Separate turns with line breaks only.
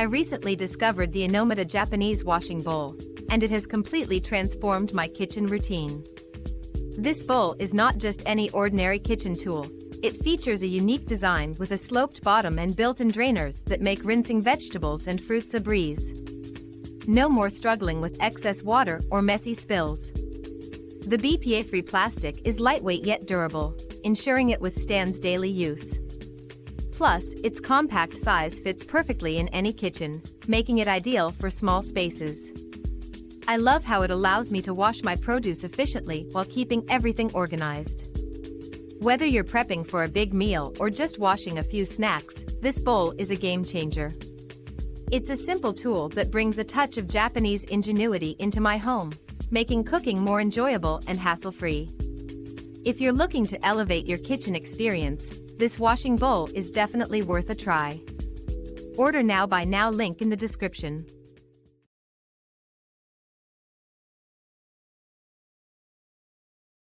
I recently discovered the Inomata Japanese washing bowl, and it has completely transformed my kitchen routine. This bowl is not just any ordinary kitchen tool. It features a unique design with a sloped bottom and built-in drainers that make rinsing vegetables and fruits a breeze. No more struggling with excess water or messy spills. The BPA-free plastic is lightweight yet durable, ensuring it withstands daily use. Plus, its compact size fits perfectly in any kitchen, making it ideal for small spaces. I love how it allows me to wash my produce efficiently while keeping everything organized. Whether you're prepping for a big meal or just washing a few snacks, this bowl is a game changer. It's a simple tool that brings a touch of Japanese ingenuity into my home, making cooking more enjoyable and hassle-free. If you're looking to elevate your kitchen experience, this washing bowl is definitely worth a try. Order now by now link in the description.